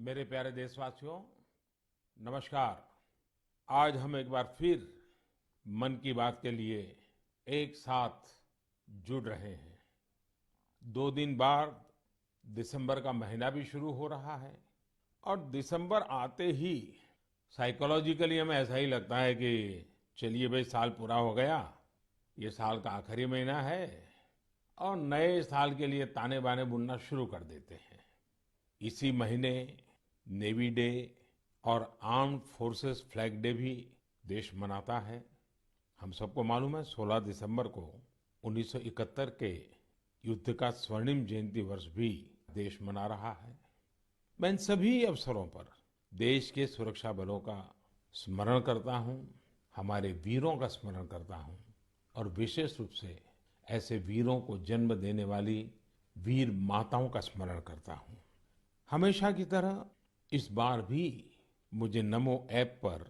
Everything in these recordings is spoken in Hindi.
मेरे प्यारे देशवासियों, नमस्कार। आज हम एक बार फिर मन की बात के लिए एक साथ जुड़ रहे हैं। 2 दिन बाद दिसंबर का महीना भी शुरू हो रहा है और दिसंबर आते ही साइकोलॉजिकली हमें ऐसा ही लगता है कि चलिए भाई, साल पूरा हो गया, ये साल का आखिरी महीना है और नए साल के लिए ताने बाने बुनना शुरू कर देते हैं। इसी महीने नेवी डे और आर्म्ड फोर्सेस फ्लैग डे भी देश मनाता है। हम सबको मालूम है 16 दिसंबर को 1971 के युद्ध का स्वर्णिम जयंती वर्ष भी देश मना रहा है। मैं इन सभी अवसरों पर देश के सुरक्षा बलों का स्मरण करता हूं, हमारे वीरों का स्मरण करता हूं और विशेष रूप से ऐसे वीरों को जन्म देने वाली वीर माताओं का स्मरण करता हूं। हमेशा की तरह इस बार भी मुझे नमो ऐप पर,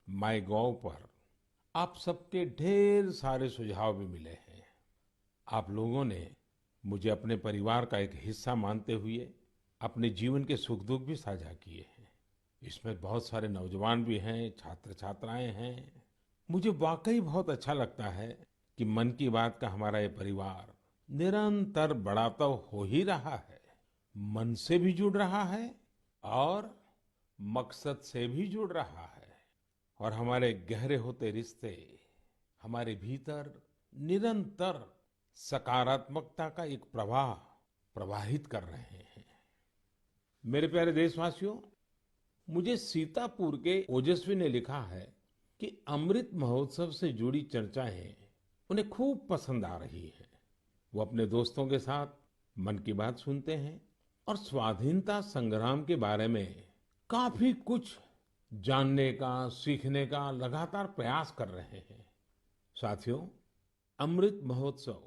माय गॉव पर आप सबके ढेर सारे सुझाव भी मिले हैं। आप लोगों ने मुझे अपने परिवार का एक हिस्सा मानते हुए अपने जीवन के सुख दुख भी साझा किए हैं। इसमें बहुत सारे नौजवान भी हैं, छात्र छात्राएं हैं। मुझे वाकई बहुत अच्छा लगता है कि मन की बात का हमारा ये परिवार निरंतर बड़ा तो हो ही रहा है, मन से भी जुड़ रहा है और मकसद से भी जुड़ रहा है। और हमारे गहरे होते रिश्ते हमारे भीतर निरंतर सकारात्मकता का एक प्रवाह प्रवाहित कर रहे हैं। मेरे प्यारे देशवासियों, मुझे सीतापुर के ओजस्वी ने लिखा है कि अमृत महोत्सव से जुड़ी चर्चाएं उन्हें खूब पसंद आ रही है। वो अपने दोस्तों के साथ मन की बात सुनते हैं और स्वाधीनता संग्राम के बारे में काफी कुछ जानने का, सीखने का लगातार प्रयास कर रहे हैं। साथियों, अमृत महोत्सव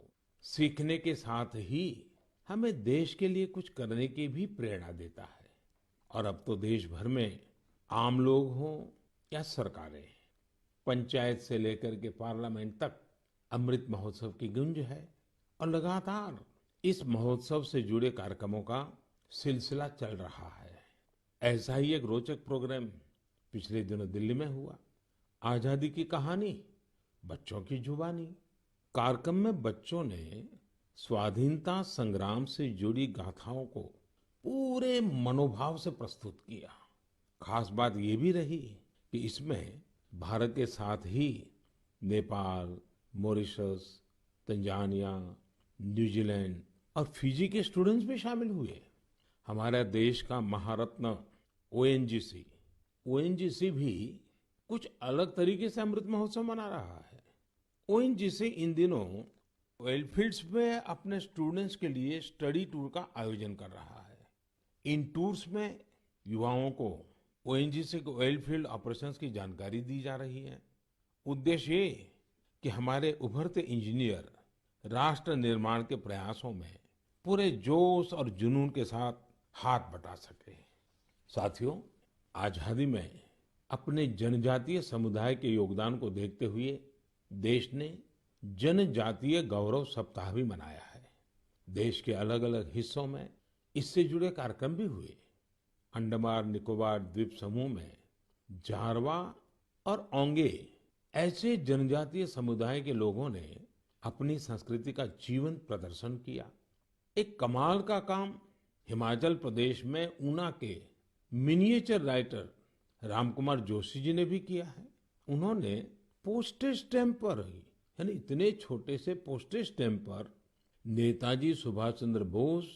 सीखने के साथ ही हमें देश के लिए कुछ करने की भी प्रेरणा देता है। और अब तो देश भर में आम लोग हों या सरकारें, पंचायत से लेकर के पार्लियामेंट तक अमृत महोत्सव की गूंज है और लगातार इस महोत्सव से जुड़े कार्यक्रमों का सिलसिला चल रहा है। ऐसा ही एक रोचक प्रोग्राम पिछले दिनों दिल्ली में हुआ। आजादी की कहानी बच्चों की जुबानी। कार्यक्रम में बच्चों ने स्वाधीनता संग्राम से जुड़ी गाथाओं को पूरे मनोभाव से प्रस्तुत किया। खास बात ये भी रही कि इसमें भारत के साथ ही नेपाल, मॉरिशस, तंजानिया, न्यूजीलैंड और फिजी के स्टूडेंट्स भी शामिल हुए। हमारे देश का महारत्न ओएनजीसी ओएनजीसी भी कुछ अलग तरीके से अमृत महोत्सव मना रहा है। ओएनजीसी इन दिनों ऑयल फील्ड्स में अपने स्टूडेंट्स के लिए स्टडी टूर का आयोजन कर रहा है। इन टूर्स में युवाओं को ओएनजीसी के ऑयल फील्ड ऑपरेशंस की जानकारी दी जा रही है। उद्देश्य ये कि हमारे उभरते इंजीनियर राष्ट्र निर्माण के प्रयासों में पूरे जोश और जुनून के साथ हाथ बटा सके। साथियों, आजादी में अपने जनजातीय समुदाय के योगदान को देखते हुए देश ने जनजातीय गौरव सप्ताह भी मनाया है। देश के अलग अलग हिस्सों में इससे जुड़े कार्यक्रम भी हुए। अंडमान निकोबार द्वीप समूह में जारवा और ओंगे ऐसे जनजातीय समुदाय के लोगों ने अपनी संस्कृति का जीवंत प्रदर्शन किया। एक कमाल का काम हिमाचल प्रदेश में ऊना के मिनिएचर राइटर रामकुमार जोशी जी ने भी किया है। उन्होंने पोस्टेज स्टैम्प पर ही, यानी इतने छोटे से पोस्टेज स्टैम्प पर नेताजी सुभाष चंद्र बोस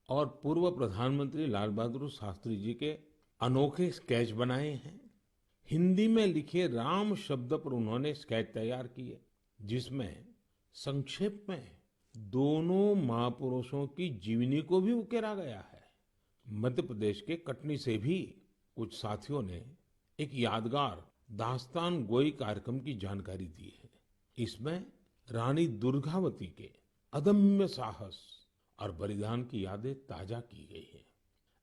और पूर्व प्रधानमंत्री लाल बहादुर शास्त्री जी के अनोखे स्केच बनाए हैं। हिंदी में लिखे राम शब्द पर उन्होंने स्केच तैयार किए, जिसमें संक्षेप में दोनों महापुरुषों की जीवनी को भी उकेरा गया है। मध्य प्रदेश के कटनी से भी कुछ साथियों ने एक यादगार दास्तान गोई कार्यक्रम की जानकारी दी है। इसमें रानी दुर्गावती के अदम्य साहस और बलिदान की यादें ताजा की गई है।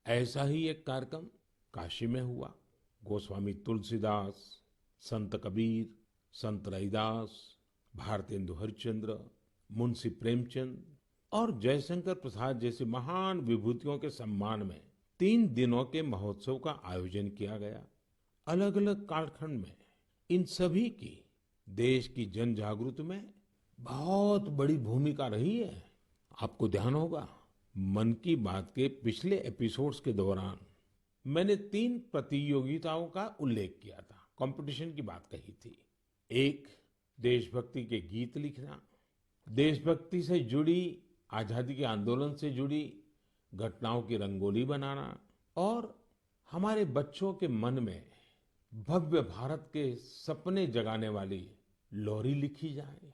ऐसा ही एक कार्यक्रम काशी में हुआ। गोस्वामी तुलसीदास, संत कबीर, संत रैदास, भारतेंदु हरिश्चंद्र, मुंशी प्रेमचंद और जयशंकर प्रसाद जैसी महान विभूतियों के सम्मान में 3 दिनों के महोत्सव का आयोजन किया गया। अलग अलग कालखंड में इन सभी की देश की जन जागृति में बहुत बड़ी भूमिका रही है। आपको ध्यान होगा, मन की बात के पिछले एपिसोड्स के दौरान मैंने 3 प्रतियोगिताओं का उल्लेख किया था, कंपटीशन की बात कही थी। एक, देशभक्ति के गीत लिखना, देशभक्ति से जुड़ी, आजादी के आंदोलन से जुड़ी घटनाओं की रंगोली बनाना और हमारे बच्चों के मन में भव्य भारत के सपने जगाने वाली लोरी लिखी जाए।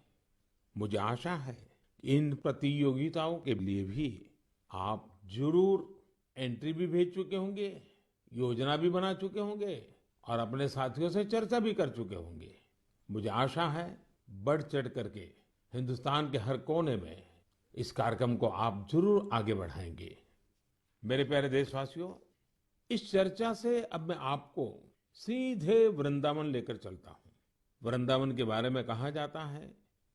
मुझे आशा है कि इन प्रतियोगिताओं के लिए भी आप जरूर एंट्री भी भेज चुके होंगे, योजना भी बना चुके होंगे और अपने साथियों से चर्चा भी कर चुके होंगे। मुझे आशा है बढ़ चढ़ करके हिंदुस्तान के हर कोने में इस कार्यक्रम को आप जरूर आगे बढ़ाएंगे। मेरे प्यारे देशवासियों, इस चर्चा से अब मैं आपको सीधे वृंदावन लेकर चलता हूँ। वृंदावन के बारे में कहा जाता है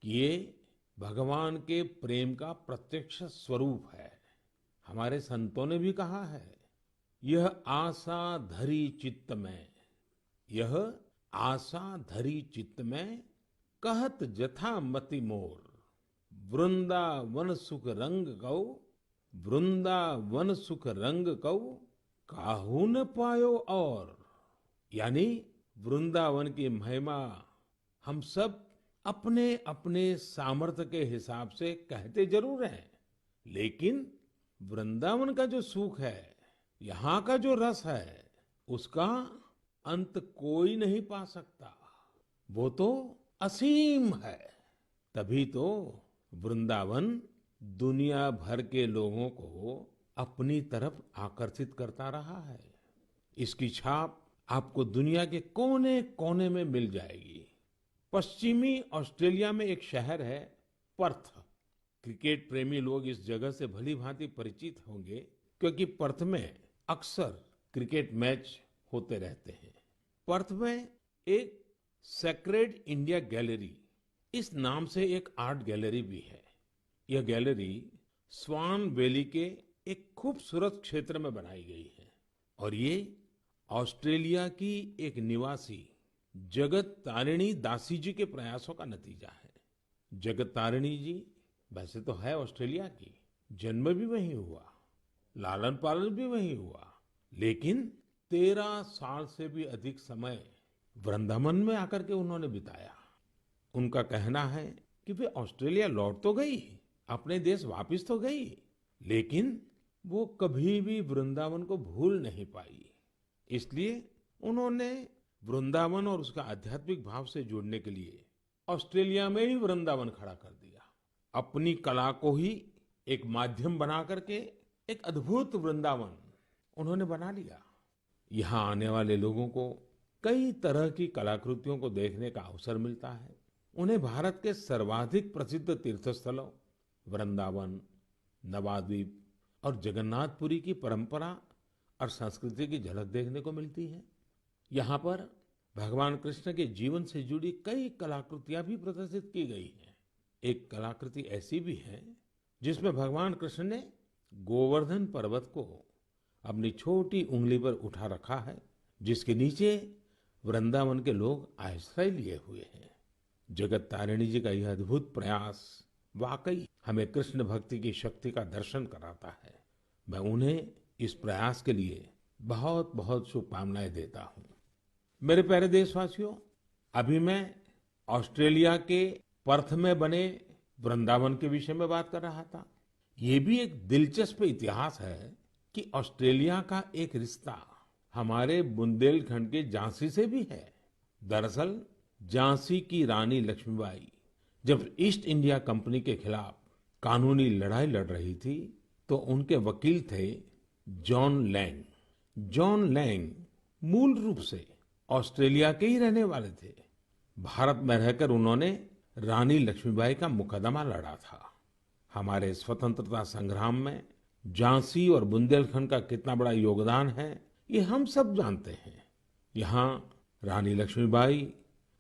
कि ये भगवान के प्रेम का प्रत्यक्ष स्वरूप है। हमारे संतों ने भी कहा है, यह आशा धरी चित्त में, यह आशा धरी चित्त में, कहत जथा मति मोर, वृंदावन सुख रंग कौ, वृंदावन सुख रंग कौ, काहू न पायो और। यानी वृंदावन की महिमा हम सब अपने अपने सामर्थ्य के हिसाब से कहते जरूर हैं, लेकिन वृंदावन का जो सुख है, यहाँ का जो रस है, उसका अंत कोई नहीं पा सकता। वो तो असीम है। तभी तो वृंदावन दुनिया भर के लोगों को अपनी तरफ आकर्षित करता रहा है। इसकी छाप आपको दुनिया के कोने कोने में मिल जाएगी। पश्चिमी ऑस्ट्रेलिया में एक शहर है पर्थ। क्रिकेट प्रेमी लोग इस जगह से भली भांति परिचित होंगे, क्योंकि पर्थ में अक्सर क्रिकेट मैच होते रहते हैं। पर्थ में एक सेक्रेड इंडिया गैलरी, इस नाम से एक आर्ट गैलरी भी है। यह गैलरी स्वान वैली के एक खूबसूरत क्षेत्र में बनाई गई है और ये ऑस्ट्रेलिया की एक निवासी जगत तारिणी दासी जी के प्रयासों का नतीजा है। जगत तारिणी जी वैसे तो है ऑस्ट्रेलिया की, जन्म भी वहीं हुआ, लालन पालन भी वहीं हुआ, लेकिन 13 साल से भी अधिक समय वृंदावन में आकर के उन्होंने बिताया। उनका कहना है कि वे ऑस्ट्रेलिया लौट तो गई, अपने देश वापस तो गई, लेकिन वो कभी भी वृंदावन को भूल नहीं पाई। इसलिए उन्होंने वृंदावन और उसका आध्यात्मिक भाव से जुड़ने के लिए ऑस्ट्रेलिया में ही वृंदावन खड़ा कर दिया। अपनी कला को ही एक माध्यम बना करके एक अद्भुत वृंदावन उन्होंने बना लिया। यहाँ आने वाले लोगों को कई तरह की कलाकृतियों को देखने का अवसर मिलता है। उन्हें भारत के सर्वाधिक प्रसिद्ध तीर्थस्थलों वृंदावन, नवाद्वीप और जगन्नाथपुरी की परंपरा और संस्कृति की झलक देखने को मिलती है। यहाँ पर भगवान कृष्ण के जीवन से जुड़ी कई कलाकृतियां भी प्रदर्शित की गई हैं। एक कलाकृति ऐसी भी है जिसमें भगवान कृष्ण ने गोवर्धन पर्वत को अपनी छोटी उंगली पर उठा रखा है, जिसके नीचे वृंदावन के लोग आश्रय लिए हुए हैं। जगत तारिणी जी का यह अद्भुत प्रयास वाकई हमें कृष्ण भक्ति की शक्ति का दर्शन कराता है। मैं उन्हें इस प्रयास के लिए बहुत बहुत शुभकामनाएं देता हूं। मेरे प्यारे देशवासियों, अभी मैं ऑस्ट्रेलिया के पर्थ में बने वृंदावन के विषय में बात कर रहा था। ये भी एक दिलचस्प इतिहास है कि ऑस्ट्रेलिया का एक रिश्ता हमारे बुंदेलखंड के झांसी से भी है। दरअसल झांसी की रानी लक्ष्मीबाई जब ईस्ट इंडिया कंपनी के खिलाफ कानूनी लड़ाई लड़ रही थी, तो उनके वकील थे जॉन लैंग। जॉन लैंग मूल रूप से ऑस्ट्रेलिया के ही रहने वाले थे। भारत में रहकर उन्होंने रानी लक्ष्मीबाई का मुकदमा लड़ा था। हमारे स्वतंत्रता संग्राम में झांसी और बुंदेलखंड का कितना बड़ा योगदान है, ये हम सब जानते हैं। यहाँ रानी लक्ष्मीबाई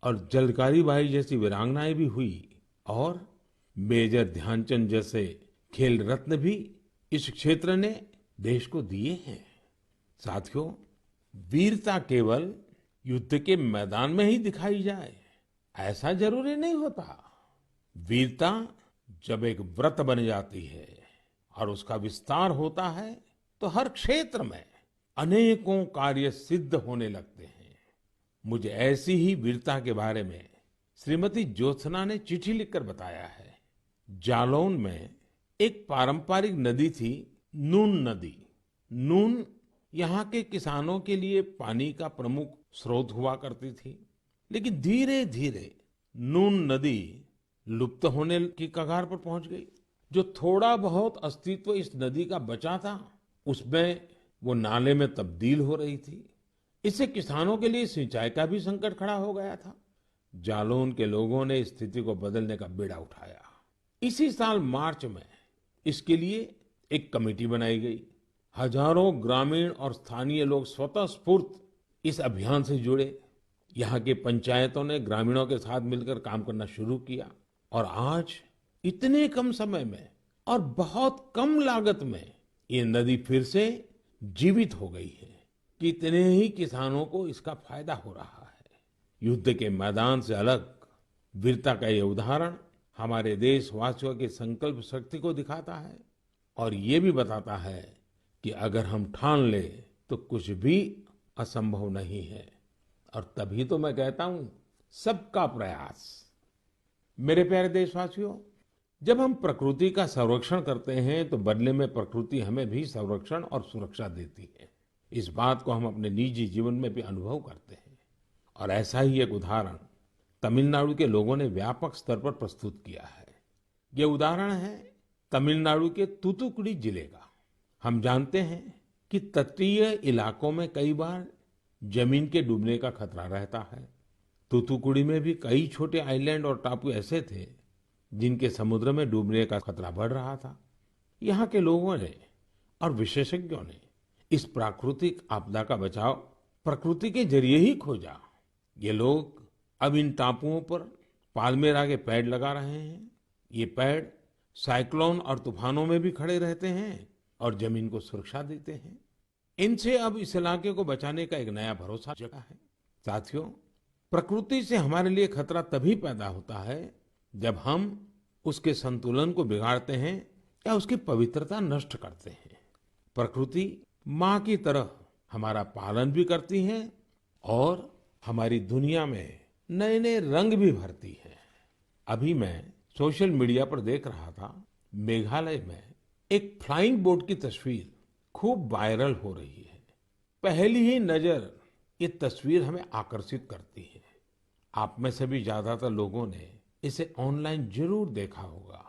और झलकारी बाई जैसी वीरांगनाएं भी हुई और मेजर ध्यानचंद जैसे खेल रत्न भी इस क्षेत्र ने देश को दिए हैं। साथियों, वीरता केवल युद्ध के मैदान में ही दिखाई जाए, ऐसा जरूरी नहीं होता। वीरता जब एक व्रत बन जाती है और उसका विस्तार होता है, तो हर क्षेत्र में अनेकों कार्य सिद्ध होने लगते हैं। मुझे ऐसी ही वीरता के बारे में श्रीमती ज्योत्सना ने चिट्ठी लिखकर बताया है। जालौन में एक पारंपरिक नदी थी, नून नदी। नून यहाँ के किसानों के लिए पानी का प्रमुख स्रोत हुआ करती थी, लेकिन धीरे धीरे नून नदी लुप्त होने की कगार पर पहुंच गई। जो थोड़ा बहुत अस्तित्व इस नदी का बचा था, उसमें वो नाले में तब्दील हो रही थी। इससे किसानों के लिए सिंचाई का भी संकट खड़ा हो गया था। जालौन के लोगों ने इस स्थिति को बदलने का बीड़ा उठाया। इसी साल मार्च में इसके लिए एक कमेटी बनाई गई। हजारों ग्रामीण और स्थानीय लोग स्वतः स्फूर्त इस अभियान से जुड़े। यहाँ की पंचायतों ने ग्रामीणों के साथ मिलकर काम करना शुरू किया और आज इतने कम समय में और बहुत कम लागत में ये नदी फिर से जीवित हो गई है। कितने ही किसानों को इसका फायदा हो रहा है। युद्ध के मैदान से अलग वीरता का ये उदाहरण हमारे देशवासियों की संकल्प शक्ति को दिखाता है और ये भी बताता है कि अगर हम ठान ले तो कुछ भी असंभव नहीं है। और तभी तो मैं कहता हूं, सबका प्रयास। मेरे प्यारे देशवासियों, जब हम प्रकृति का संरक्षण करते हैं तो बदले में प्रकृति हमें भी संरक्षण और सुरक्षा देती है। इस बात को हम अपने निजी जीवन में भी अनुभव करते हैं और ऐसा ही एक उदाहरण तमिलनाडु के लोगों ने व्यापक स्तर पर प्रस्तुत किया है। ये उदाहरण है तमिलनाडु के तूतुकुड़ी जिले का। हम जानते हैं कि तटीय इलाकों में कई बार जमीन के डूबने का खतरा रहता है। तूतुकुड़ी में भी कई छोटे आइलैंड और टापू ऐसे थे जिनके समुद्र में डूबने का खतरा बढ़ रहा था। यहाँ के लोगों ने और विशेषज्ञों ने इस प्राकृतिक आपदा का बचाव प्रकृति के जरिए ही खोजा। ये लोग अब इन टापुओं पर पाल्मेरा के पेड़ लगा रहे हैं। ये पेड़ साइक्लोन और तूफानों में भी खड़े रहते हैं और जमीन को सुरक्षा देते हैं। इनसे अब इस इलाके को बचाने का एक नया भरोसा जगा है। साथियों, प्रकृति से हमारे लिए खतरा तभी पैदा होता है जब हम उसके संतुलन को बिगाड़ते हैं या उसकी पवित्रता नष्ट करते हैं। प्रकृति माँ की तरह हमारा पालन भी करती है और हमारी दुनिया में नए नए रंग भी भरती है। अभी मैं सोशल मीडिया पर देख रहा था, मेघालय में एक फ्लाइंग बोट की तस्वीर खूब वायरल हो रही है। पहली ही नजर ये तस्वीर हमें आकर्षित करती है। आप में से भी ज्यादातर लोगों ने इसे ऑनलाइन जरूर देखा होगा।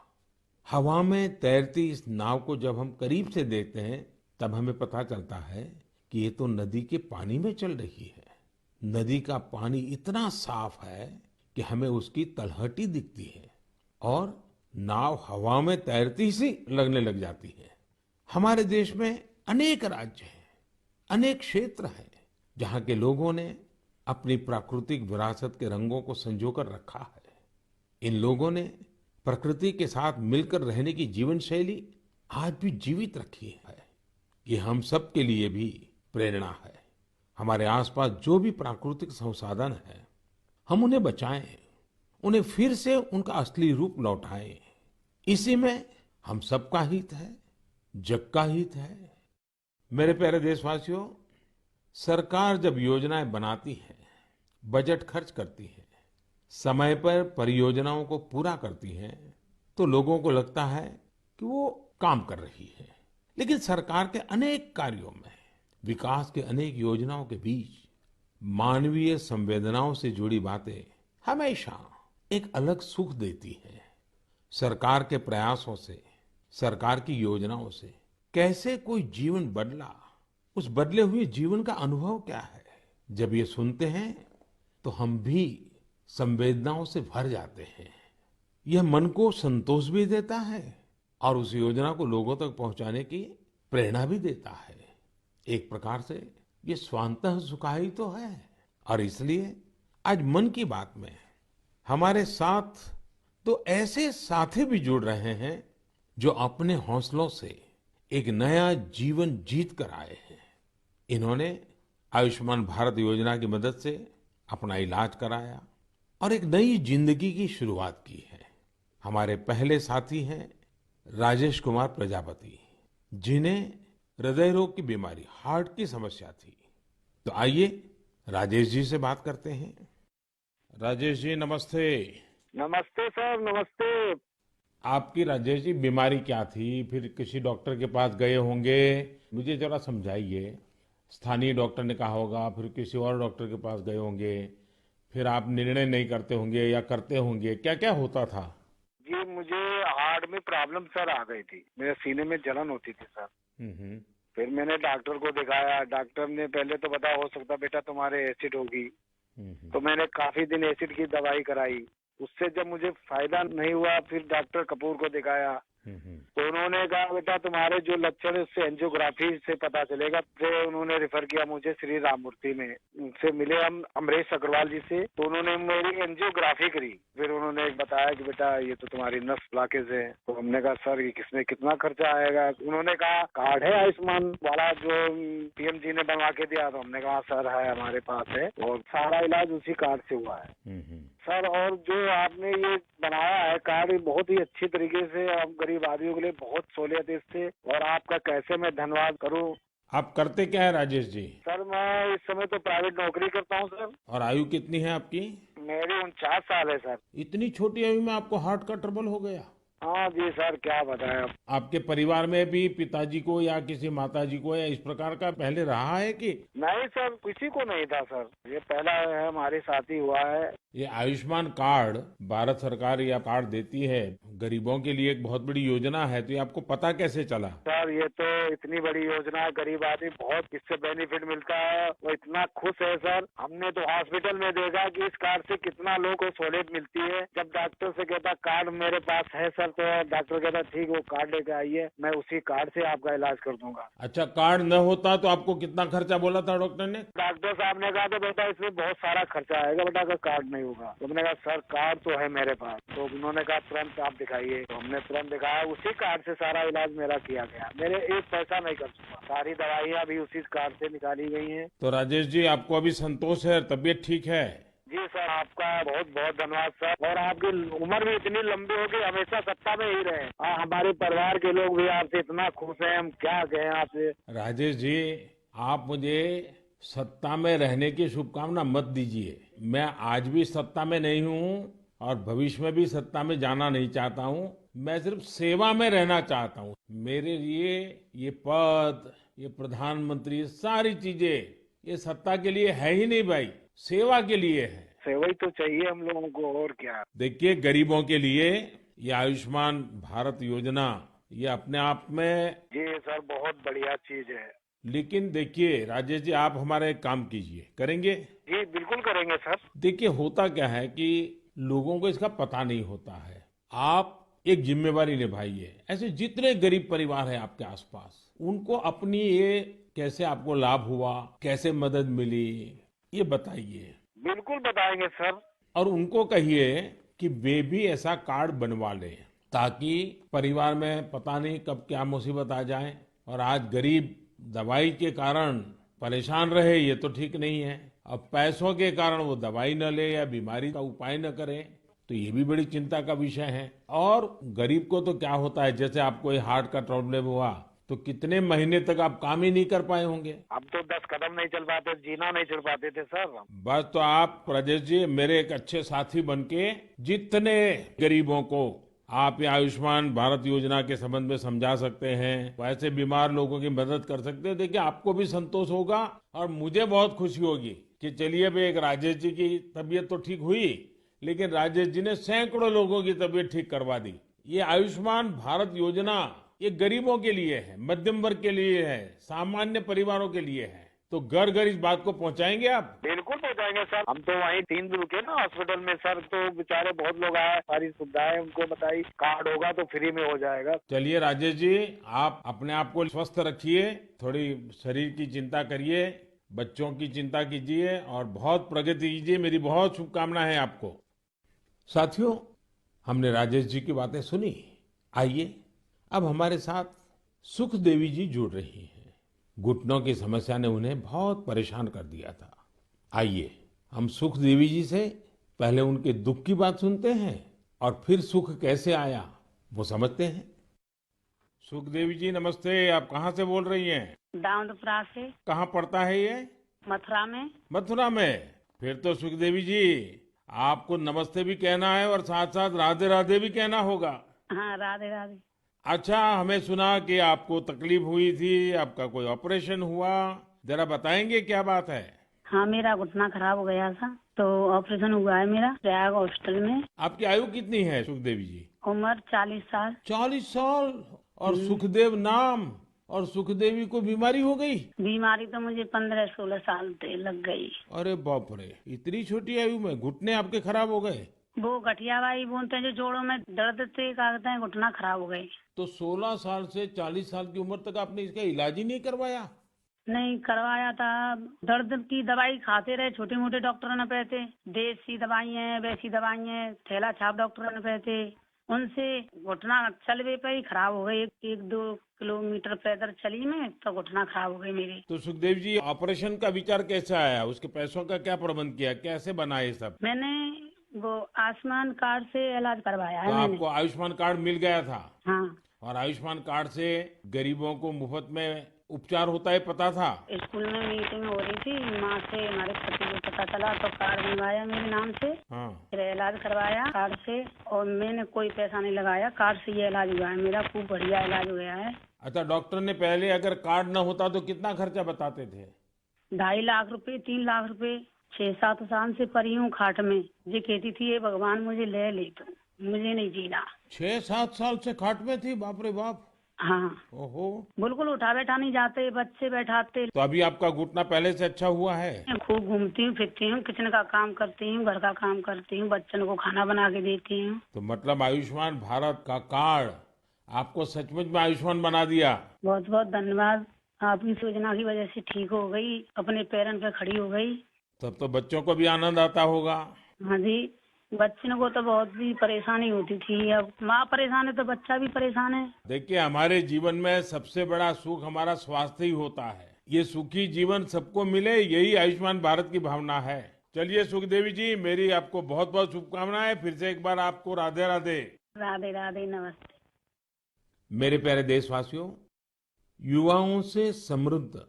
हवा में तैरती इस नाव को जब हम करीब से देखते हैं तब हमें पता चलता है कि ये तो नदी के पानी में चल रही है। नदी का पानी इतना साफ है कि हमें उसकी तलहटी दिखती है और नाव हवा में तैरती सी लगने लग जाती है। हमारे देश में अनेक राज्य हैं, अनेक क्षेत्र हैं जहाँ के लोगों ने अपनी प्राकृतिक विरासत के रंगों को संजोकर रखा है। इन लोगों ने प्रकृति के साथ मिलकर रहने की जीवन शैली आज भी जीवित रखी है। ये हम सब के लिए भी प्रेरणा है। हमारे आसपास जो भी प्राकृतिक संसाधन है, हम उन्हें बचाएं, उन्हें फिर से उनका असली रूप लौटाएं। इसी में हम सबका हित है, जग का हित है। मेरे प्यारे देशवासियों, सरकार जब योजनाएं बनाती है, बजट खर्च करती है, समय पर परियोजनाओं को पूरा करती है, तो लोगों को लगता है कि वो काम कर रही है। लेकिन सरकार के अनेक कार्यों में, विकास के अनेक योजनाओं के बीच मानवीय संवेदनाओं से जुड़ी बातें हमेशा एक अलग सुख देती है। सरकार के प्रयासों से, सरकार की योजनाओं से कैसे कोई जीवन बदला, उस बदले हुए जीवन का अनुभव क्या है, जब ये सुनते हैं तो हम भी संवेदनाओं से भर जाते हैं। यह मन को संतोष भी देता है और उस योजना को लोगों तक पहुंचाने की प्रेरणा भी देता है। एक प्रकार से ये स्वांतः सुखाई तो है। और इसलिए आज मन की बात में हमारे साथ तो ऐसे साथी भी जुड़ रहे हैं जो अपने हौसलों से एक नया जीवन जीत कर आए हैं। इन्होंने आयुष्मान भारत योजना की मदद से अपना इलाज कराया और एक नई जिंदगी की शुरुआत की है। हमारे पहले साथी हैं राजेश कुमार प्रजापति, जिन्हें हृदय रोग की बीमारी, हार्ट की समस्या थी। तो आइए राजेश जी से बात करते हैं। राजेश जी नमस्ते। नमस्ते सर, नमस्ते। आपकी राजेश जी बीमारी क्या थी? फिर किसी डॉक्टर के पास गए होंगे, मुझे जरा समझाइए। स्थानीय डॉक्टर ने कहा होगा, फिर किसी और डॉक्टर के पास गए होंगे, फिर आप निर्णय नहीं करते होंगे या करते होंगे, क्या क्या होता था? जी, मुझे हार्ट में प्रॉब्लम सर आ गई थी। मेरे सीने में जलन होती थी सर। हम्म। फिर मैंने डॉक्टर को दिखाया। डॉक्टर ने पहले तो बताया हो सकता बेटा तुम्हारे एसिड होगी। हम्म। तो मैंने काफी दिन एसिड की दवाई कराई। उससे जब मुझे फायदा नहीं हुआ, फिर डॉक्टर कपूर को दिखाया। हम्म। तो उन्होंने कहा बेटा तुम्हारे जो लक्षण है उससे एंजियोग्राफी से पता चलेगा। फिर उन्होंने रेफर किया मुझे श्री राममूर्ति में। उनसे मिले हम अमरीश अग्रवाल जी से, तो उन्होंने मेरी एंजियोग्राफी करी। फिर उन्होंने बताया कि बेटा ये तो तुम्हारी नस ब्लॉकेज है। तो हमने कहा सर ये किसमें कितना खर्चा आएगा? उन्होंने कहा कार्ड है आयुष्मान वाला जो पीएम जी ने बनवा के दिया। तो हमने कहा सर है हमारे पास है, और सारा इलाज उसी कार्ड से हुआ है सर। और जो आपने ये बनाया है कार्ड, बहुत ही अच्छी तरीके से हम गरीब आदमियों के लिए बहुत सहूलियत है इससे। और आपका कैसे मैं धन्यवाद करूं। आप करते क्या है राजेश जी? सर मैं इस समय तो प्राइवेट नौकरी करता हूं सर। और आयु कितनी है आपकी? मेरी 49 साल है सर। इतनी छोटी आयु में आपको हार्ट का ट्रबल हो गया? हाँ जी सर, क्या बताएं अब। आपके परिवार में भी पिताजी को या किसी माताजी को या इस प्रकार का पहले रहा है कि? नहीं सर, किसी को नहीं था सर। ये पहला है हमारे साथ ही हुआ है। ये आयुष्मान कार्ड भारत सरकार या कार्ड देती है गरीबों के लिए, एक बहुत बड़ी योजना है, तो ये आपको पता कैसे चला? सर ये तो इतनी बड़ी योजना है, गरीब आदमी बहुत इससे बेनिफिट मिलता है। वो इतना खुश है सर। हमने तो हॉस्पिटल में देखा कि इस कार्ड से कितना लोगों को सहूलियत मिलती है। जब डॉक्टर से कहता कार्ड मेरे पास है सर, तो डॉक्टर कहता ठीक है वो कार्ड लेके आइए, मैं उसी कार्ड से आपका इलाज कर दूंगा। अच्छा, कार्ड न होता तो आपको कितना खर्चा बोला था डॉक्टर ने? डॉक्टर साहब ने कहा था बेटा इसमें बहुत सारा खर्चा आएगा बेटा अगर कार्ड नहीं होगा। तो मैंने कहा सर कार्ड तो है मेरे पास। तो उन्होंने कहा तुरंत आप दिखाइए। तो हमने तुरंत दिखाया, उसी कार्ड से सारा इलाज मेरा किया गया। मेरे एक पैसा नहीं खर्च हुआ। सारी दवाइयाँ भी उसी कार्ड से निकाली गई हैं। तो राजेश जी आपको अभी संतोष है, तबीयत ठीक है? जी सर, आपका बहुत बहुत धन्यवाद सर। और आपकी उम्र भी इतनी लंबी हो कि हमेशा सत्ता में ही रहे। हमारे परिवार के लोग भी आपसे इतना खुश हैं, हम क्या कहें आपसे। राजेश जी, आप मुझे सत्ता में रहने की शुभकामना मत दीजिए। मैं आज भी सत्ता में नहीं हूँ और भविष्य में भी सत्ता में जाना नहीं चाहता हूँ। मैं सिर्फ सेवा में रहना चाहता हूँ। मेरे लिए ये पद, ये प्रधानमंत्री, सारी चीजें ये सत्ता के लिए है ही नहीं भाई, सेवा के लिए है। सेवा ही तो चाहिए हम लोगों को, और क्या। देखिए गरीबों के लिए ये आयुष्मान भारत योजना ये अपने आप में। जी सर, बहुत बढ़िया चीज है। लेकिन देखिए राजेश जी, आप हमारा एक काम कीजिए, करेंगे? जी बिल्कुल करेंगे सर। देखिए होता क्या है कि लोगों को इसका पता नहीं होता है। आप एक जिम्मेवारी निभाइए, ऐसे जितने गरीब परिवार हैं आपके आसपास, उनको अपनी ये कैसे आपको लाभ हुआ, कैसे मदद मिली, ये बताइए। बिल्कुल बताएंगे सर। और उनको कहिए कि वे भी ऐसा कार्ड बनवा लें, ताकि परिवार में पता नहीं कब क्या मुसीबत आ जाए। और आज गरीब दवाई के कारण परेशान रहे, ये तो ठीक नहीं है। अब पैसों के कारण वो दवाई न ले या बीमारी का उपाय न करे, तो ये भी बड़ी चिंता का विषय है। और गरीब को तो क्या होता है, जैसे आपको ये हार्ट का प्रॉब्लम हुआ, तो कितने महीने तक आप काम ही नहीं कर पाए होंगे। अब तो 10 कदम नहीं चल पाते, जीना नहीं चढ़ पाते थे सर। बस तो आप राजेश जी मेरे एक अच्छे साथी बनके जितने गरीबों को आप ये आयुष्मान भारत योजना के संबंध में समझा सकते हैं, वैसे बीमार लोगों की मदद कर सकते हैं। देखिए आपको भी संतोष होगा और मुझे बहुत खुशी होगी कि चलिए भाई, एक राजेश जी की तबीयत तो ठीक हुई, लेकिन राजेश जी ने सैकड़ों लोगों की तबीयत ठीक करवा दी। ये आयुष्मान भारत योजना ये गरीबों के लिए है, मध्यम वर्ग के लिए है, सामान्य परिवारों के लिए है। तो घर घर इस बात को पहुंचाएंगे आप? बिल्कुल पहुंचाएंगे सर। हम तो वहीं 3 दिन रुके ना हॉस्पिटल में सर, तो बेचारे बहुत लोग आए, सारी सुविधाएं उनको बताई। कार्ड होगा तो फ्री में हो जाएगा। चलिए राजेश जी, आप अपने आप को स्वस्थ रखिए, थोड़ी शरीर की चिंता करिए, बच्चों की चिंता कीजिए और बहुत प्रगति कीजिए। मेरी बहुत शुभकामनाएं हैं आपको। साथियों, हमने राजेश जी की बातें सुनी। आइए अब हमारे साथ सुख देवी जी जुड़ रही हैं। घुटनों की समस्या ने उन्हें बहुत परेशान कर दिया था। आइए हम सुख देवी जी से पहले उनके दुख की बात सुनते हैं और फिर सुख कैसे आया वो समझते हैं। सुखदेवी जी नमस्ते, आप कहाँ से बोल रही हैं? दाऊदपुरा से। कहाँ पड़ता है ये? मथुरा में। मथुरा में। फिर तो सुखदेवी जी आपको नमस्ते भी कहना है और साथ साथ राधे राधे भी कहना होगा। हाँ, राधे राधे। अच्छा, हमें सुना कि आपको तकलीफ हुई थी, आपका कोई ऑपरेशन हुआ, जरा बताएंगे क्या बात है? हाँ, मेरा घुटना खराब हो गया था तो ऑपरेशन हुआ है मेरा प्रयाग हॉस्पिटल में। आपकी आयु कितनी है सुखदेवी जी? उम्र 40 साल। 40 साल। और सुखदेव नाम और सुखदेवी को बीमारी हो गई? बीमारी तो मुझे 15-16 साल से लग गई। अरे बाप रे, इतनी छोटी आयु में घुटने आपके खराब हो गए? वो गठियावाई बोलते हैं जो जोड़ों में दर्द थे, क्या कहते हैं, घुटना खराब हो गए। तो 16 साल से 40 साल की उम्र तक आपने इसका इलाज ही नहीं करवाया? नहीं करवाया था। दर्द की दवाई खाते रहे, छोटे मोटे डॉक्टरों ने पे थे, देसी दवाई है, वैसी दवाई है, थैला छाप डॉक्टरों ने पे थे। उनसे घुटना चलवे पे ही खराब हो गई। 1-2 किलोमीटर पैदल चली मैं तो घुटना खराब हो गई मेरी। तो सुखदेव जी ऑपरेशन का विचार कैसे आया? उसके पैसों का क्या प्रबंध किया? कैसे बना ये सब? मैंने वो आयुष्मान कार्ड से इलाज करवाया तो है मैंने। आपको आयुष्मान कार्ड मिल गया था? हाँ। और आयुष्मान कार्ड से गरीबों को मुफ्त में उपचार होता है पता था? स्कूल में मीटिंग हो रही थी, माँ से हमारे पति को पता चला तो कार्ड बनवाया मेरे नाम से। हाँ। फिर इलाज करवाया कार्ड से और मैंने कोई पैसा नहीं लगाया। कार्ड से ये इलाज हुआ है मेरा, खूब बढ़िया इलाज हो गया है। अच्छा, डॉक्टर ने पहले अगर कार्ड न होता तो कितना खर्चा बताते थे? 2.5 लाख रुपए, 3 लाख रुपए। 6-7 साल से पड़ी हूँ खाट में। ये कहती थी ये भगवान मुझे ले तो मुझे नहीं जीना। 6-7 साल से खाट में थी? बाप रे बाप। हाँ। ओहो। बिल्कुल उठा बैठा नहीं जाते, बच्चे बैठाते। तो अभी आपका घुटना पहले से अच्छा हुआ है? मैं खूब घूमती हूँ, फिरती हूँ, किचन का काम करती हूँ, घर का काम करती हूँ, बच्चों को खाना बना के देती हूँ। तो मतलब आयुष्मान भारत का कार्ड आपको सचमुच में आयुष्मान बना दिया। बहुत बहुत धन्यवाद। आपकी योजना की वजह से ठीक हो गई, अपने पैरों पे खड़ी हो गई। तब तो बच्चों को भी आनंद आता होगा। हाँ जी, बच्चों को तो बहुत भी परेशानी होती थी। अब माँ परेशान है तो बच्चा भी परेशान है। देखिए, हमारे जीवन में सबसे बड़ा सुख हमारा स्वास्थ्य ही होता है। ये सुखी जीवन सबको मिले, यही आयुष्मान भारत की भावना है। चलिए सुखदेवी जी, मेरी आपको बहुत बहुत शुभकामनाएं। फिर से एक बार आपको राधे राधे। राधे राधे, नमस्ते। मेरे प्यारे देशवासियों, युवाओं से समृद्ध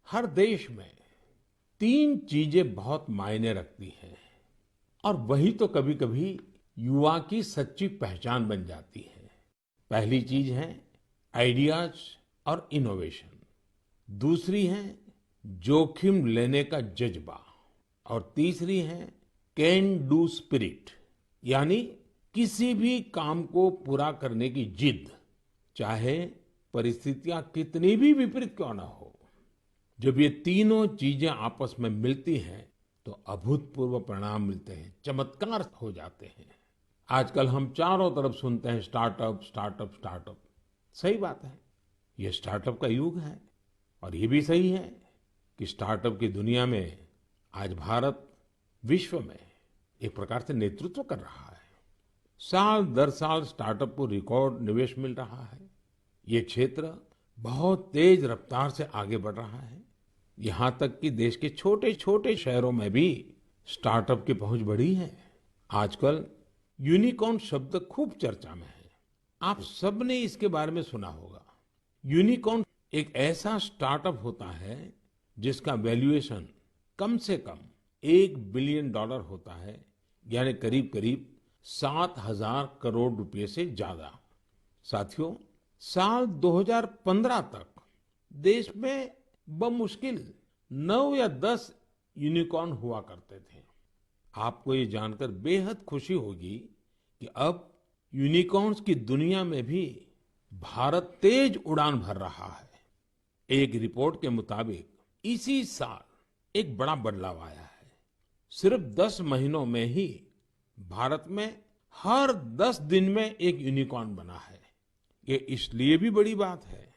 हर देश में 3 चीजें बहुत मायने रखती हैं और वही तो कभी कभी युवा की सच्ची पहचान बन जाती है। पहली चीज है आइडियाज और इनोवेशन। दूसरी है जोखिम लेने का जज्बा और तीसरी है कैन डू स्पिरिट, यानी किसी भी काम को पूरा करने की जिद, चाहे परिस्थितियां कितनी भी विपरीत क्यों ना हो। जब ये तीनों चीजें आपस में मिलती हैं तो अभूतपूर्व परिणाम मिलते हैं, चमत्कार हो जाते हैं। आजकल हम चारों तरफ सुनते हैं स्टार्टअप स्टार्टअप स्टार्टअप। सही बात है, ये स्टार्टअप का युग है और ये भी सही है कि स्टार्टअप की दुनिया में आज भारत विश्व में एक प्रकार से नेतृत्व कर रहा है। साल दर साल स्टार्टअप को रिकॉर्ड निवेश मिल रहा है। ये क्षेत्र बहुत तेज रफ्तार से आगे बढ़ रहा है। यहाँ तक कि देश के छोटे छोटे शहरों में भी स्टार्टअप की पहुंच बढ़ी है। आजकल यूनिकॉर्न शब्द खूब चर्चा में है। आप सबने इसके बारे में सुना होगा। यूनिकॉर्न एक ऐसा स्टार्टअप होता है जिसका वैल्यूएशन कम से कम $1 बिलियन होता है, यानी करीब करीब 7,000 करोड़ रुपए से ज्यादा। साथियों, साल 2015 तक देश में बमुश्किल 9 या 10 यूनिकॉर्न हुआ करते थे। आपको ये जानकर बेहद खुशी होगी कि अब यूनिकॉर्न्स की दुनिया में भी भारत तेज उड़ान भर रहा है। एक रिपोर्ट के मुताबिक इसी साल एक बड़ा बदलाव आया है। सिर्फ 10 महीनों में ही भारत में हर 10 दिन में एक यूनिकॉर्न बना है। ये इसलिए भी बड़ी बात है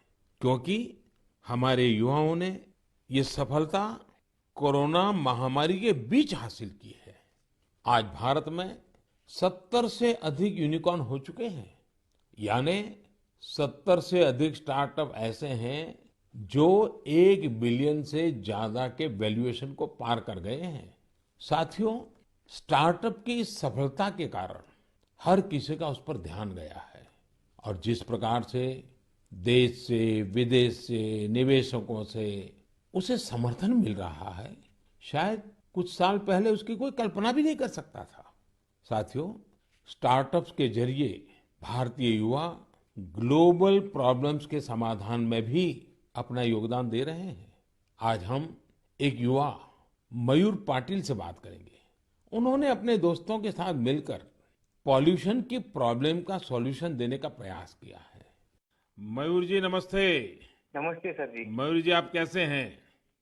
क्योंकि हमारे युवाओं ने ये सफलता कोरोना महामारी के बीच हासिल की है। आज भारत में 70 से अधिक यूनिकॉर्न हो चुके हैं, यानी 70 से अधिक स्टार्टअप ऐसे हैं जो 1 बिलियन से ज्यादा के वैल्यूएशन को पार कर गए हैं। साथियों, स्टार्टअप की इस सफलता के कारण हर किसी का उस पर ध्यान गया है और जिस प्रकार से देश से विदेश से निवेशकों से उसे समर्थन मिल रहा है, शायद कुछ साल पहले उसकी कोई कल्पना भी नहीं कर सकता था। साथियों, स्टार्टअप्स के जरिए भारतीय युवा ग्लोबल प्रॉब्लम्स के समाधान में भी अपना योगदान दे रहे हैं। आज हम एक युवा मयूर पाटिल से बात करेंगे। उन्होंने अपने दोस्तों के साथ मिलकर पॉल्यूशन की प्रॉब्लम का सॉल्यूशन देने का प्रयास किया है। मयूर जी नमस्ते। नमस्ते सर जी। मयूर जी, आप कैसे हैं?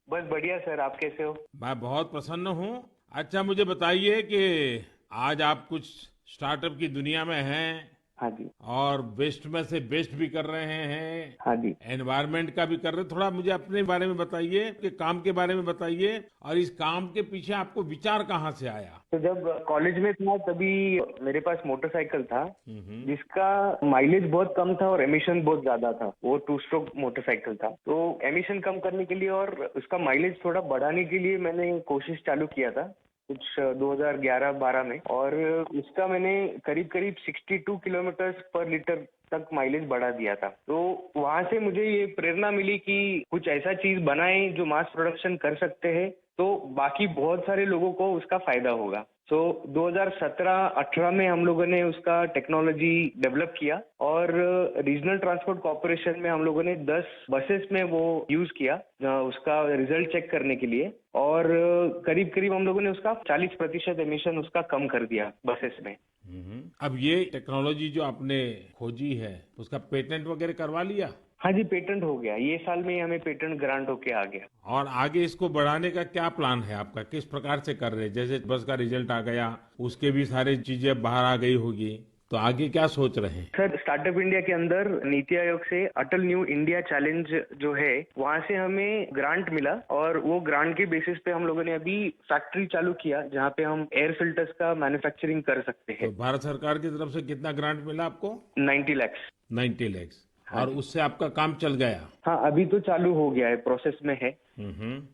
बस बढ़िया सर, आप कैसे हो? मैं बहुत प्रसन्न हूँ। अच्छा, मुझे बताइए कि आज आप कुछ स्टार्टअप की दुनिया में हैं। हाँ जी। और बेस्ट में से बेस्ट भी कर रहे हैं। हाँ जी। एनवायरनमेंट का भी कर रहे हैं। थोड़ा मुझे अपने बारे में बताइए, कि काम के बारे में बताइए और इस काम के पीछे आपको विचार कहाँ से आया? तो जब कॉलेज में था तभी मेरे पास मोटरसाइकिल था जिसका माइलेज बहुत कम था और एमिशन बहुत ज्यादा था। वो 2 स्ट्रोक मोटरसाइकिल था। तो एमिशन कम करने के लिए और उसका माइलेज थोड़ा बढ़ाने के लिए मैंने कोशिश चालू किया था कुछ 2011-12 में, और उसका मैंने करीब करीब 62 किलोमीटर पर लीटर तक माइलेज बढ़ा दिया था। तो वहां से मुझे ये प्रेरणा मिली कि कुछ ऐसा चीज बनाएं जो मास प्रोडक्शन कर सकते हैं, तो बाकी बहुत सारे लोगों को उसका फायदा होगा। तो 2017-18 में हम लोगों ने उसका टेक्नोलॉजी डेवलप किया और रीजनल ट्रांसपोर्ट कॉर्पोरेशन में हम लोगों ने 10 बसेस में वो यूज किया उसका रिजल्ट चेक करने के लिए, और करीब करीब हम लोगों ने उसका 40% एमिशन उसका कम कर दिया बसेस में। अब ये टेक्नोलॉजी जो आपने खोजी है उसका पेटेंट वगैरह करवा लिया? हाँ जी, पेटेंट हो गया। ये साल में ही हमें पेटेंट ग्रांट होके आ गया। और आगे इसको बढ़ाने का क्या प्लान है आपका? किस प्रकार से कर रहे हैं? जैसे बस का रिजल्ट आ गया, उसके भी सारी चीजें बाहर आ गई होगी, तो आगे क्या सोच रहे हैं? सर, स्टार्टअप इंडिया के अंदर नीति आयोग से अटल न्यू इंडिया चैलेंज जो है, वहाँ से हमें ग्रांट मिला और वो ग्रांट के बेसिस पे हम लोगों ने अभी फैक्ट्री चालू किया जहाँ पे हम एयर फिल्टर्स का मैन्युफैक्चरिंग कर सकते हैं। तो भारत सरकार की तरफ से कितना ग्रांट मिला आपको? 90 लाख। 90 लाख। और उससे आपका काम चल गया? हाँ, अभी तो चालू हो गया है, प्रोसेस में है।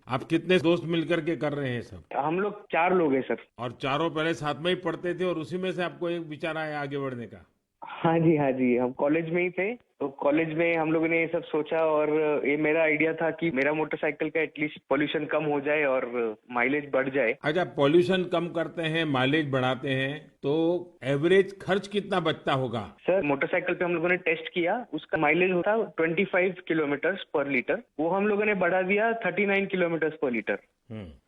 आप कितने दोस्त मिलकर के कर रहे हैं सब? हम लोग 4 लोग हैं सर। और चारों पहले साथ में ही पढ़ते थे और उसी में से आपको एक विचार आया आगे बढ़ने का? हाँ जी, हाँ जी, हम कॉलेज में ही थे, तो कॉलेज में हम लोगों ने ये सब सोचा और ये मेरा आइडिया था कि मेरा मोटरसाइकिल का एटलीस्ट पोल्यूशन कम हो जाए और माइलेज बढ़ जाए। अच्छा, पोल्यूशन कम करते हैं, माइलेज बढ़ाते हैं, तो एवरेज खर्च कितना बचता होगा? सर, मोटरसाइकिल पे हम लोगों ने टेस्ट किया, उसका माइलेज होता 25 किलोमीटर पर लीटर, वो हम लोगों ने बढ़ा दिया 39 किलोमीटर पर लीटर।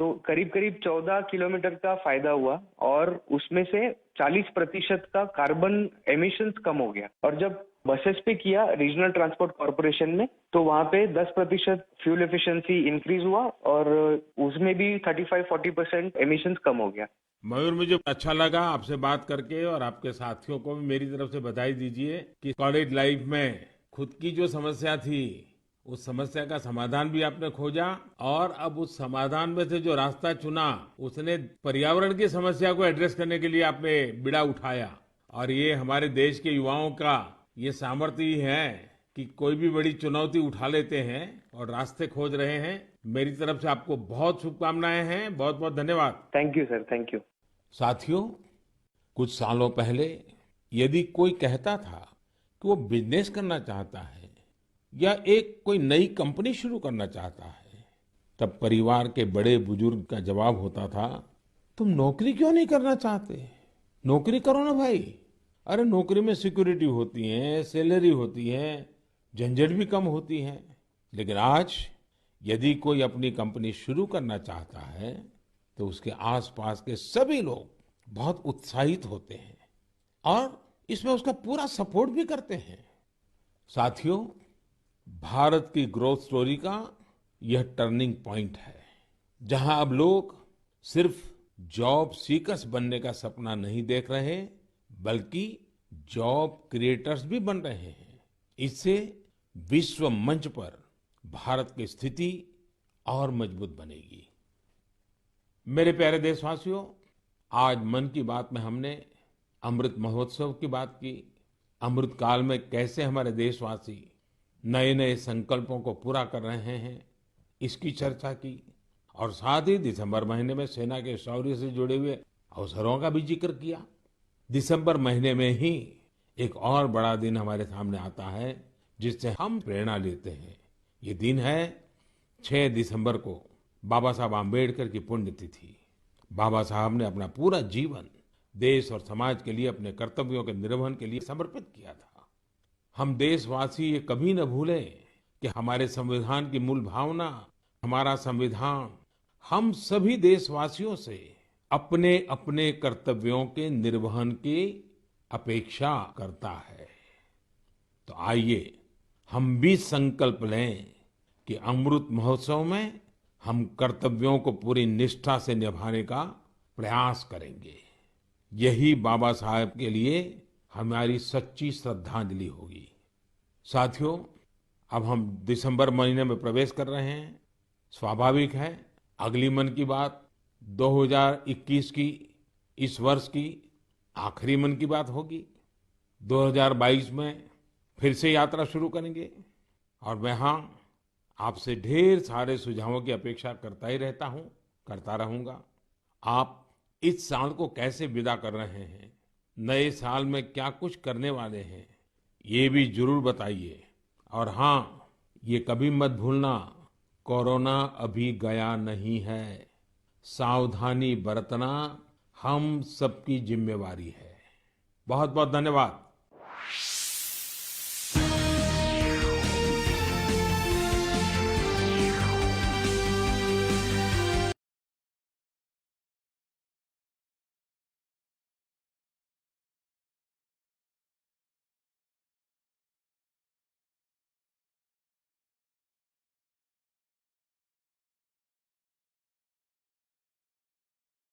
तो करीब करीब 14 किलोमीटर का फायदा हुआ और उसमें से 40% का कार्बन एमिशंस कम हो गया। और जब बसेस पे किया रीजनल ट्रांसपोर्ट कॉर्पोरेशन में, तो वहाँ पे 10% फ्यूल एफिशिएंसी इंक्रीज हुआ और उसमें भी 35-40% एमिशंस कम हो गया। मयूर, मुझे अच्छा लगा आपसे बात करके और आपके साथियों को भी मेरी तरफ से बधाई दीजिए कि कॉलेज लाइफ में खुद की जो समस्या थी उस समस्या का समाधान भी आपने खोजा और अब उस समाधान में से जो रास्ता चुना उसने पर्यावरण की समस्या को एड्रेस करने के लिए आपने बीड़ा उठाया। और ये हमारे देश के युवाओं का ये सामर्थ्य ही है कि कोई भी बड़ी चुनौती उठा लेते हैं और रास्ते खोज रहे हैं। मेरी तरफ से आपको बहुत शुभकामनाएं हैं। बहुत बहुत धन्यवाद। Thank you sir, thank you. साथियों, कुछ सालों पहले यदि कोई कहता था कि वो बिजनेस करना चाहता है या एक कोई नई कंपनी शुरू करना चाहता है, तब परिवार के बड़े बुजुर्ग का जवाब होता था, तुम नौकरी क्यों नहीं करना चाहते? नौकरी करो ना भाई। अरे नौकरी में सिक्योरिटी होती है, सैलरी होती है, झंझट भी कम होती है। लेकिन आज यदि कोई अपनी कंपनी शुरू करना चाहता है तो उसके आसपास के सभी लोग बहुत उत्साहित होते हैं और इसमें उसका पूरा सपोर्ट भी करते हैं। साथियों, भारत की ग्रोथ स्टोरी का यह टर्निंग पॉइंट है, जहां अब लोग सिर्फ जॉब सीकर्स बनने का सपना नहीं देख रहे, बल्कि जॉब क्रिएटर्स भी बन रहे हैं। इससे विश्व मंच पर भारत की स्थिति और मजबूत बनेगी। मेरे प्यारे देशवासियों, आज मन की बात में हमने अमृत महोत्सव की बात की। अमृत काल में कैसे हमारे देशवासी नए नए संकल्पों को पूरा कर रहे हैं, इसकी चर्चा की। और साथ ही दिसंबर महीने में सेना के शौर्य से जुड़े हुए अवसरों का भी जिक्र किया। दिसंबर महीने में ही एक और बड़ा दिन हमारे सामने आता है जिससे हम प्रेरणा लेते हैं। ये दिन है 6 दिसंबर को बाबा साहब आम्बेडकर की पुण्यतिथि। बाबा साहब ने अपना पूरा जीवन देश और समाज के लिए, अपने कर्तव्यों के निर्वहन के लिए समर्पित किया था। हम देशवासी ये कभी न भूलें कि हमारे संविधान की मूल भावना, हमारा संविधान हम सभी देशवासियों से अपने अपने कर्तव्यों के निर्वहन की अपेक्षा करता है। तो आइए हम भी संकल्प लें कि अमृत महोत्सव में हम कर्तव्यों को पूरी निष्ठा से निभाने का प्रयास करेंगे। यही बाबा साहब के लिए हमारी सच्ची श्रद्धांजलि होगी। साथियों, अब हम दिसंबर महीने में प्रवेश कर रहे हैं। स्वाभाविक है अगली मन की बात 2021 की, इस वर्ष की आखिरी मन की बात होगी। 2022 में फिर से यात्रा शुरू करेंगे और मैं हाँ आपसे ढेर सारे सुझावों की अपेक्षा करता ही रहता हूँ, करता रहूंगा। आप इस साल को कैसे विदा कर रहे हैं, नए साल में क्या कुछ करने वाले हैं, ये भी जरूर बताइए। और हाँ, ये कभी मत भूलना, कोरोना अभी गया नहीं है। सावधानी बरतना हम सबकी जिम्मेवारी है। बहुत बहुत धन्यवाद।